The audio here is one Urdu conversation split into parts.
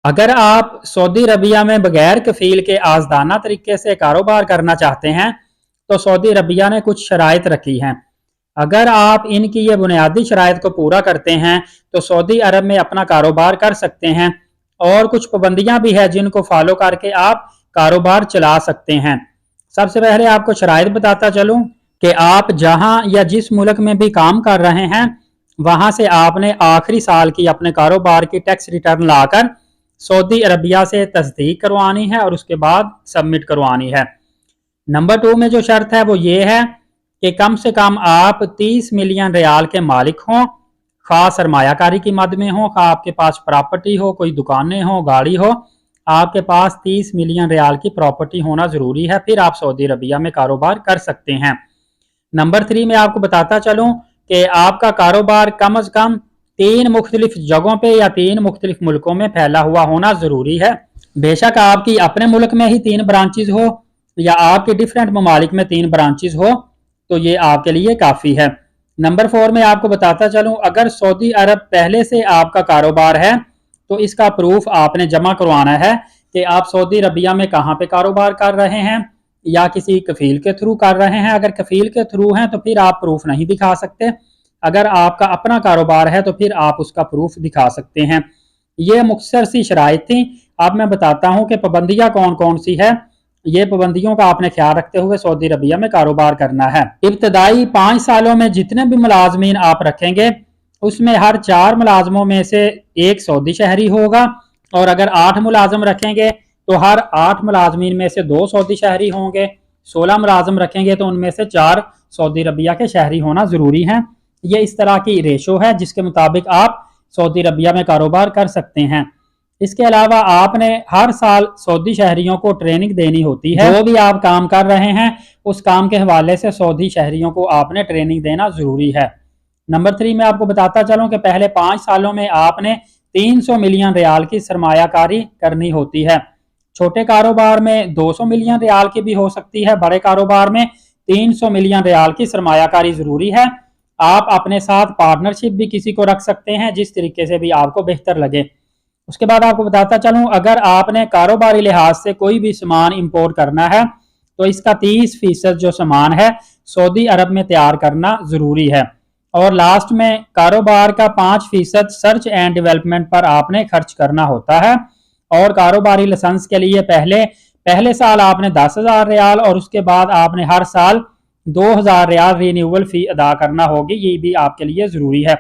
اگر آپ سعودی عربیہ میں بغیر کفیل کے آزادانہ طریقے سے کاروبار کرنا چاہتے ہیں تو سعودی عربیہ نے کچھ شرائط رکھی ہیں۔ اگر آپ ان کی یہ بنیادی شرائط کو پورا کرتے ہیں تو سعودی عرب میں اپنا کاروبار کر سکتے ہیں، اور کچھ پابندیاں بھی ہیں جن کو فالو کر کے آپ کاروبار چلا سکتے ہیں۔ سب سے پہلے آپ کو شرائط بتاتا چلوں کہ آپ جہاں یا جس ملک میں بھی کام کر رہے ہیں وہاں سے آپ نے آخری سال کی اپنے کاروبار کی ٹیکس ریٹرن لا کر سعودی عربیہ سے تصدیق کروانی ہے اور اس کے بعد سبمٹ کروانی ہے۔ نمبر 2 میں جو شرط ہے وہ یہ ہے کہ کم سے کم آپ 30 ملین ریال کے مالک ہوں، خاص سرمایہ کاری کی مد میں ہوں، خواہ آپ کے پاس پراپرٹی ہو، کوئی دکانیں ہو، گاڑی ہو، آپ کے پاس 30 ملین ریال کی پراپرٹی ہونا ضروری ہے، پھر آپ سعودی عربیہ میں کاروبار کر سکتے ہیں۔ نمبر 3 میں آپ کو بتاتا چلوں کہ آپ کا کاروبار کم از کم 3 مختلف جگہوں پہ یا 3 مختلف ملکوں میں پھیلا ہوا ہونا ضروری ہے۔ بے شک آپ کی اپنے ملک میں ہی 3 برانچز ہو یا آپ کے ڈیفرنٹ ممالک میں 3 برانچز ہو تو یہ آپ کے لیے کافی ہے۔ نمبر 4 میں آپ کو بتاتا چلوں اگر سعودی عرب پہلے سے آپ کا کاروبار ہے تو اس کا پروف آپ نے جمع کروانا ہے کہ آپ سعودی عربیہ میں کہاں پہ کاروبار کر رہے ہیں، یا کسی کفیل کے تھرو کر رہے ہیں۔ اگر کفیل کے تھرو ہیں تو پھر آپ پروف نہیں دکھا سکتے، اگر آپ کا اپنا کاروبار ہے تو پھر آپ اس کا پروف دکھا سکتے ہیں۔ یہ مختصر سی شرائط تھیں۔ اب میں بتاتا ہوں کہ پابندیاں کون کون سی ہے۔ یہ پابندیوں کا آپ نے خیال رکھتے ہوئے سعودی عربیہ میں کاروبار کرنا ہے۔ ابتدائی 5 سالوں میں جتنے بھی ملازمین آپ رکھیں گے اس میں ہر 4 ملازموں میں سے 1 سعودی شہری ہوگا، اور اگر 8 ملازم رکھیں گے تو ہر 8 ملازمین میں سے 2 سعودی شہری ہوں گے۔ 16 ملازم رکھیں گے تو ان میں سے 4 سعودی عربیہ کے شہری ہونا ضروری ہیں۔ یہ اس طرح کی ریشو ہے جس کے مطابق آپ سعودی عربیہ میں کاروبار کر سکتے ہیں۔ اس کے علاوہ آپ نے ہر سال سعودی شہریوں کو ٹریننگ دینی ہوتی ہے۔ جو بھی آپ کام کر رہے ہیں اس کام کے حوالے سے سعودی شہریوں کو آپ نے ٹریننگ دینا ضروری ہے۔ نمبر 3 میں آپ کو بتاتا چلوں کہ پہلے 5 سالوں میں آپ نے 300 ملین ریال کی سرمایہ کاری کرنی ہوتی ہے۔ چھوٹے کاروبار میں 200 ملین ریال کی بھی ہو سکتی ہے، بڑے کاروبار میں 300 ملین ریال کی سرمایہ کاری ضروری ہے۔ آپ اپنے ساتھ پارٹنرشپ بھی کسی کو رکھ سکتے ہیں جس طریقے سے بھی آپ کو بہتر لگے۔ اس کے بعد آپ کو بتاتا چلوں اگر آپ نے کاروباری لحاظ سے کوئی بھی سامان امپورٹ کرنا ہے تو اس کا 30% جو سامان ہے سعودی عرب میں تیار کرنا ضروری ہے، اور لاسٹ میں کاروبار کا 5% سرچ اینڈ ڈیولپمنٹ پر آپ نے خرچ کرنا ہوتا ہے، اور کاروباری لائسنس کے لیے پہلے سال آپ نے 10,000 ریال اور اس کے بعد آپ نے ہر سال 2,000 ریال رینیول فی ادا کرنا ہوگی، یہ بھی آپ کے لیے ضروری ہے۔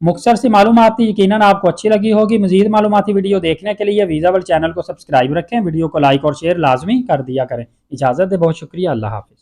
مختصر سی معلومات تھی، یقیناً آپ کو اچھی لگی ہوگی۔ مزید معلوماتی ویڈیو دیکھنے کے لیے ویزا ورلڈ چینل کو سبسکرائب رکھیں، ویڈیو کو لائک اور شیئر لازمی کر دیا کریں۔ اجازت دے، بہت شکریہ، اللہ حافظ۔